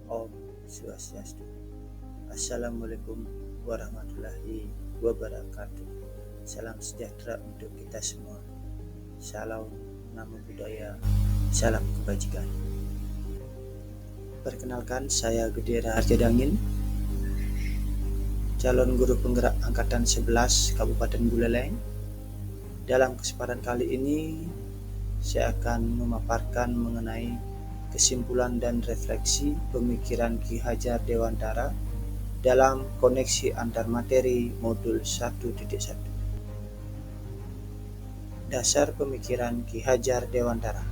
Om Swastiastu. Assalamualaikum warahmatullahi wabarakatuh. Salam sejahtera untuk kita semua. Salam Namo Buddhaya. Salam kebajikan. Perkenalkan, saya Gede Raharjadangin, calon guru penggerak angkatan 11 Kabupaten Buleleng. Dalam kesempatan kali ini, saya akan memaparkan mengenai kesimpulan dan refleksi pemikiran Ki Hajar Dewantara dalam koneksi antar materi modul 1.1. Dasar pemikiran Ki Hajar Dewantara.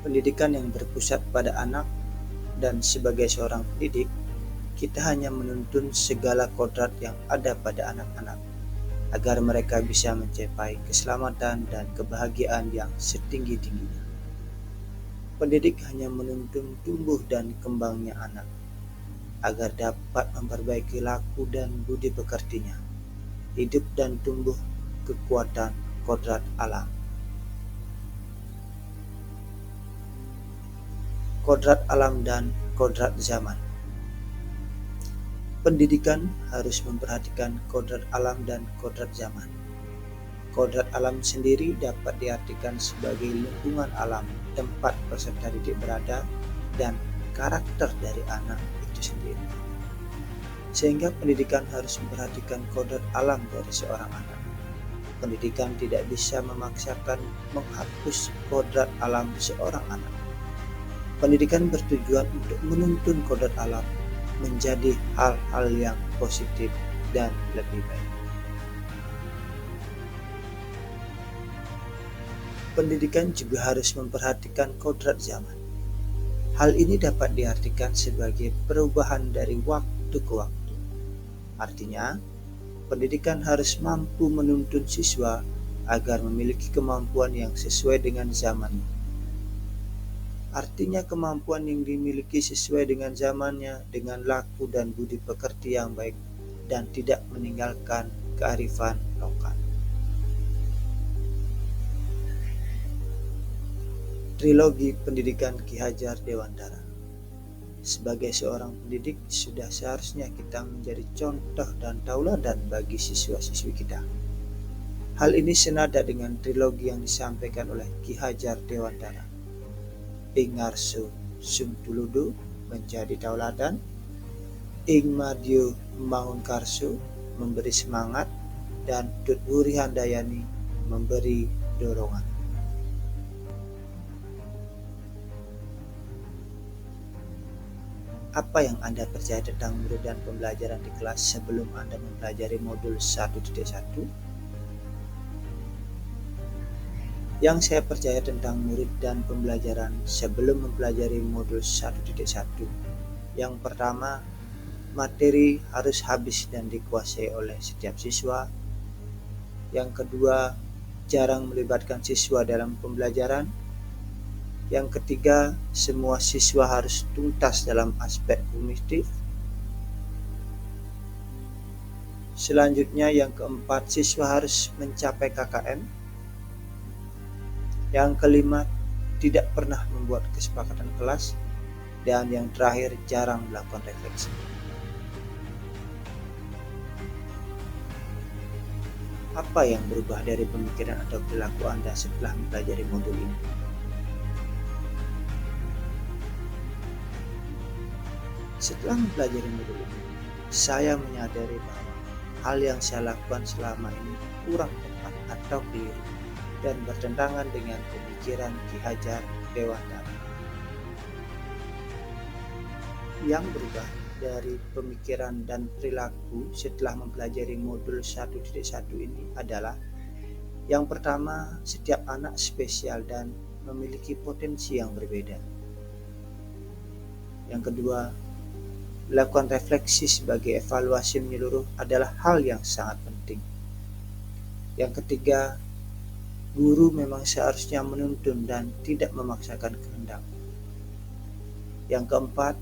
Pendidikan yang berpusat pada anak, dan sebagai seorang pendidik, kita hanya menuntun segala kodrat yang ada pada anak-anak agar mereka bisa mencapai keselamatan dan kebahagiaan yang setinggi-tingginya. Pendidik hanya menuntun tumbuh dan kembangnya anak agar dapat memperbaiki laku dan budi pekertinya, hidup dan tumbuh kekuatan kodrat alam. Kodrat alam dan kodrat zaman. Pendidikan harus memperhatikan kodrat alam dan kodrat zaman. Kodrat alam sendiri dapat diartikan sebagai lingkungan alam tempat peserta didik berada dan karakter dari anak itu sendiri. Sehingga pendidikan harus memperhatikan kodrat alam dari seorang anak. Pendidikan tidak bisa memaksakan menghapus kodrat alam seorang anak. Pendidikan bertujuan untuk menuntun kodrat alam menjadi hal-hal yang positif dan lebih baik. Pendidikan juga harus memperhatikan kodrat zaman. Hal ini dapat diartikan sebagai perubahan dari waktu ke waktu. Artinya, pendidikan harus mampu menuntun siswa agar memiliki kemampuan yang sesuai dengan zamannya. Artinya kemampuan yang dimiliki sesuai dengan zamannya, dengan laku dan budi pekerti yang baik, dan tidak meninggalkan kearifan lokal. Trilogi Pendidikan Ki Hajar Dewantara. Sebagai seorang pendidik, sudah seharusnya kita menjadi contoh dan tauladan bagi siswa-siswi kita. Hal ini senada dengan trilogi yang disampaikan oleh Ki Hajar Dewantara. Ing ngarso sumtuludu menjadi tauladan, ing madyo membangun karso memberi semangat, dan tutwuri handayani memberi dorongan. Apa yang Anda percaya tentang murid dan pembelajaran di kelas sebelum Anda mempelajari modul 1.1? Yang saya percaya tentang murid dan pembelajaran sebelum mempelajari modul 1.1. Yang pertama, materi harus habis dan dikuasai oleh setiap siswa. Yang kedua, jarang melibatkan siswa dalam pembelajaran. Yang ketiga, semua siswa harus tuntas dalam aspek kognitif. Selanjutnya, yang keempat, siswa harus mencapai KKM. Yang kelima, tidak pernah membuat kesepakatan kelas. Dan yang terakhir, jarang melakukan refleksi. Apa yang berubah dari pemikiran atau perilaku Anda setelah mempelajari modul ini? Setelah mempelajari modul ini, saya menyadari bahwa hal yang saya lakukan selama ini kurang tepat atau keliru dan bertentangan dengan pemikiran Ki Hajar Dewantara. Yang berubah dari pemikiran dan perilaku setelah mempelajari modul 1.1 ini adalah: yang pertama, setiap anak spesial dan memiliki potensi yang berbeda. Yang kedua, melakukan refleksi sebagai evaluasi menyeluruh adalah hal yang sangat penting. Yang ketiga, guru memang seharusnya menuntun dan tidak memaksakan kehendak. Yang keempat,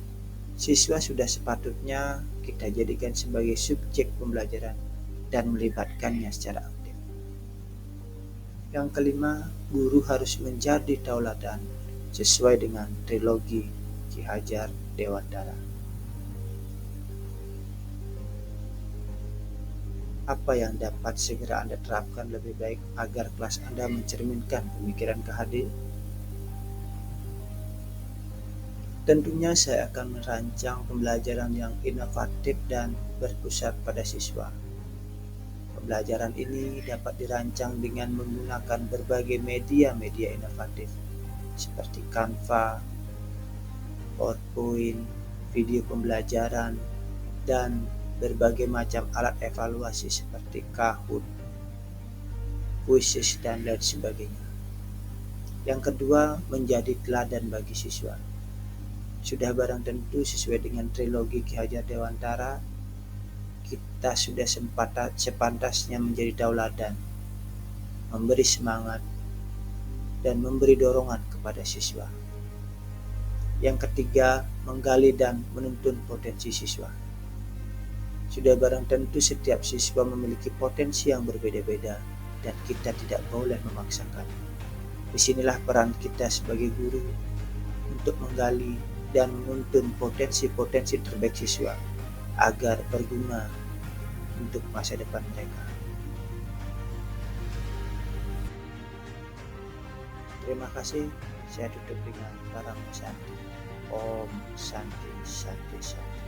siswa sudah sepatutnya kita jadikan sebagai subjek pembelajaran dan melibatkannya secara aktif. Yang kelima, guru harus menjadi tauladan sesuai dengan trilogi Ki Ki Hajar Dewantara. Apa yang dapat segera Anda terapkan lebih baik agar kelas Anda mencerminkan pemikiran KHD? Tentunya saya akan merancang pembelajaran yang inovatif dan berpusat pada siswa. Pembelajaran ini dapat dirancang dengan menggunakan berbagai media inovatif seperti Canva, PowerPoint, video pembelajaran, dan berbagai macam alat evaluasi seperti Kahoot, Quizizz, dan lain sebagainya. Yang kedua, menjadi teladan bagi siswa. Sudah barang tentu sesuai dengan trilogi Ki Hajar Dewantara, kita sudah sepantasnya menjadi tauladan, memberi semangat, dan memberi dorongan kepada siswa. Yang ketiga, menggali dan menuntun potensi siswa. Sudah barang tentu setiap siswa memiliki potensi yang berbeda-beda dan kita tidak boleh memaksakan. Disinilah peran kita sebagai guru untuk menggali dan menuntun potensi-potensi terbaik siswa agar berguna untuk masa depan mereka. Terima kasih. Saya tutup dengan Parama Santi. Om Santi Santi Santi.